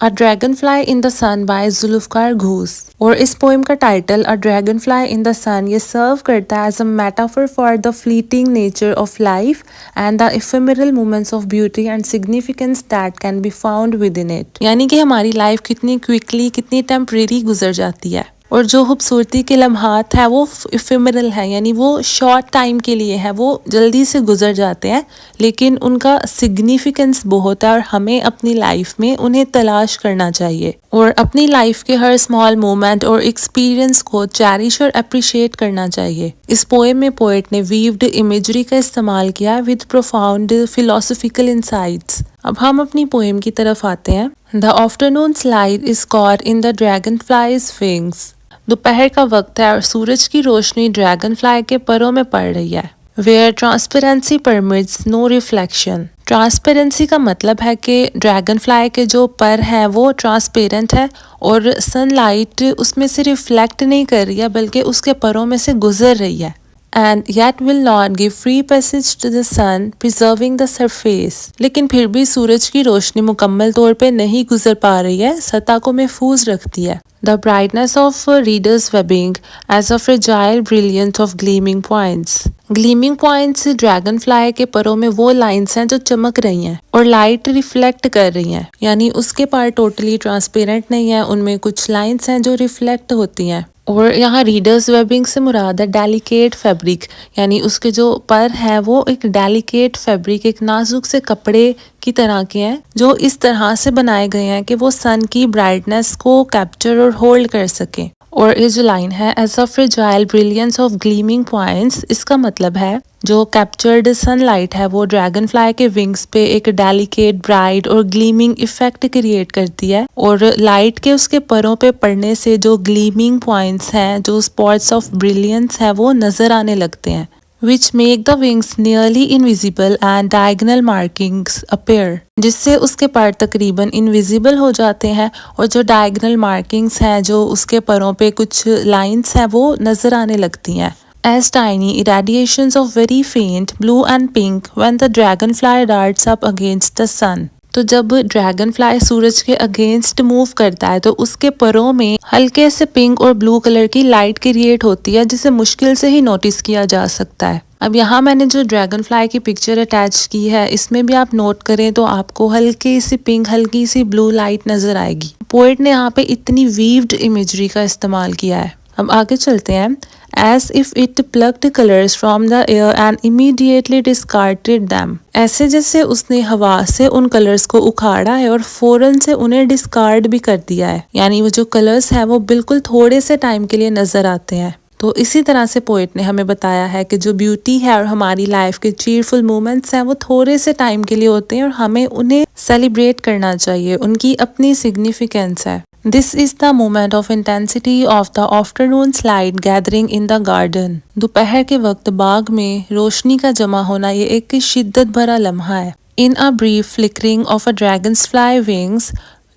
A dragonfly in the sun by Zulfikar Ghose. और इस poem का title a dragonfly in the sun ये serve करता है as a metaphor for the fleeting nature of life and the ephemeral moments of beauty and significance that can be found within it. यानी कि हमारी life कितनी quickly, कितनी temporary गुजर जाती है और जो खूबसूरती के लम्हात है वो इफेमरल है, यानी वो शॉर्ट टाइम के लिए है, वो जल्दी से गुजर जाते हैं, लेकिन उनका सिग्निफिकेंस बहुत है और हमें अपनी लाइफ में उन्हें तलाश करना चाहिए और अपनी लाइफ के हर स्मॉल मोमेंट और एक्सपीरियंस को चेरिश और अप्रिशिएट करना चाहिए। इस पोएम में पोएट ने वीव्ड इमेजरी का इस्तेमाल किया विद प्रोफाउंड फिलोसफिकल इंसाइट्स। अब हम अपनी पोएम की तरफ आते हैं। The afternoon light is caught in the dragon flies wings. दोपहर का वक्त है और सूरज की रोशनी ड्रैगन फ्लाई के परों में पड़ रही है। Where transparency permits no reflection. Transparency का मतलब है कि ड्रैगन फ्लाई के जो पर हैं वो ट्रांसपेरेंट है और सनलाइट उसमें से रिफ्लेक्ट नहीं कर रही है बल्कि उसके परों में से गुजर रही है। And yet will not give free passage to the sun preserving the surface. लेकिन फिर भी सूरज की रोशनी मुकम्मल तौर पे नहीं गुजर पा रही है, सतह को महफूज रखती है। The brightness of reader's webbing as a fragile brilliance of gleaming points. Gleaming points dragon fly के परों में वो लाइंस हैं जो चमक रही हैं और लाइट रिफ्लेक्ट कर रही हैं, यानी उसके पार टोटली ट्रांसपेरेंट नहीं है, उनमें कुछ लाइंस हैं जो रिफ्लेक्ट होती हैं। और यहाँ रीडर्स वेबिंग से मुराद है डेलिकेट फैब्रिक, यानी उसके जो पर है वो एक डेलिकेट फैब्रिक, एक नाजुक से कपड़े की तरह के हैं जो इस तरह से बनाए गए हैं कि वो सन की ब्राइटनेस को कैप्चर और होल्ड कर सके। और ये जो लाइन है as a fragile brilliance of gleaming points, इसका मतलब है जो कैप्चर्ड सनलाइट है वो ड्रैगन फ्लाई के विंग्स पे एक डेलिकेट ब्राइट और ग्लीमिंग इफेक्ट क्रिएट करती है और लाइट के उसके परों पे पड़ने से जो ग्लीमिंग पॉइंट्स हैं, जो स्पॉट्स ऑफ ब्रिलियंस है वो नजर आने लगते हैं। which make the wings nearly invisible and diagonal markings appear, जिससे उसके पर तकरीबन इनविजिबल हो जाते हैं और जो डायगनल मार्किंग्स हैं, जो उसके परों पे कुछ लाइंस हैं वो नजर आने लगती हैं। As tiny irradiations of very faint blue and pink when the dragonfly darts up against the sun. तो जब ड्रैगन फ्लाई सूरज के अगेंस्ट मूव करता है तो उसके परों में हल्के से पिंक और ब्लू कलर की लाइट क्रिएट होती है जिसे मुश्किल से ही नोटिस किया जा सकता है। अब यहाँ मैंने जो ड्रैगन फ्लाई की पिक्चर अटैच की है इसमें भी आप नोट करें तो आपको हल्की सी पिंक, हल्की सी ब्लू लाइट नजर आएगी। पोएट ने यहाँ पे इतनी वीव्ड इमेजरी का इस्तेमाल किया है। अब आगे चलते हैं। As if it plucked colors from the air and immediately discarded them. ऐसे जैसे उसने हवा से उन कलर्स को उखाड़ा है और फौरन से उन्हें डिस्कार्ड भी कर दिया है, यानी वो जो कलर्स हैं वो बिल्कुल थोड़े से टाइम के लिए नजर आते हैं। तो इसी तरह से पोएट ने हमें बताया है कि जो ब्यूटी है और हमारी लाइफ के चीयरफुल मोमेंट्स हैं वो थोड़े से टाइम के लिए होते हैं और हमें उन्हें सेलिब्रेट करना चाहिए, उनकी अपनी सिग्निफिकेंस है। This is the moment of intensity of the afternoon light gathering in the garden. दोपहर के वक्त बाग में रोशनी का जमा होना ये एक शिद्दत भरा लम्हा है। In a brief flickering of a dragon's fly wings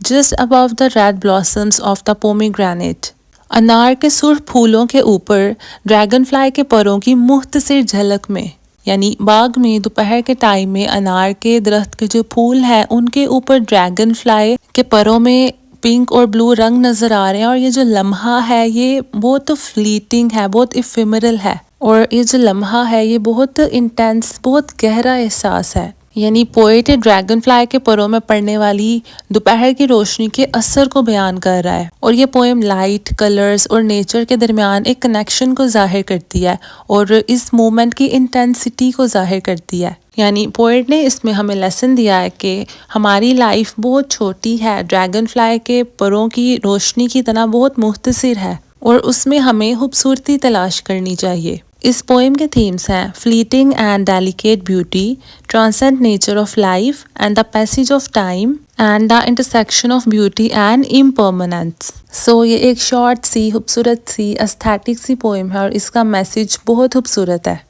just above the red blossoms of the pomegranate. अनार के सुर्ख फूलों के ऊपर ड्रैगन फ्लाई के परों की मुख्तसर झलक में, यानी बाग में दोपहर के टाइम में अनार के दरख्त के जो फूल हैं उनके ऊपर ड्रैगन फ्लाई के परों में पिंक और ब्लू रंग नजर आ रहे हैं और ये जो लम्हा है ये बहुत फ्लीटिंग है, बहुत इफेमरल है और ये जो लम्हा है ये बहुत इंटेंस, बहुत गहरा एहसास है। यानी पोएट ड्रैगन फ्लाई के परों में पड़ने वाली दोपहर की रोशनी के असर को बयान कर रहा है और ये पोएम लाइट, कलर्स और नेचर के दरमियान एक कनेक्शन को जाहिर करती है और इस मोमेंट की इंटेंसिटी को जाहिर करती है। यानी पोएट ने इसमें हमें लेसन दिया है कि हमारी लाइफ बहुत छोटी है, ड्रैगन फ्लाई के परों की रोशनी की तरह बहुत मुख्तसर है और उसमें हमें खूबसूरती तलाश करनी चाहिए। इस पोएम के थीम्स हैं fleeting and delicate beauty, transcend nature of life and the passage of time and the intersection of beauty and impermanence. So ये एक शॉर्ट सी, खूबसूरत सी, एस्थेटिक सी पोएम है और इसका मैसेज बहुत खूबसूरत है।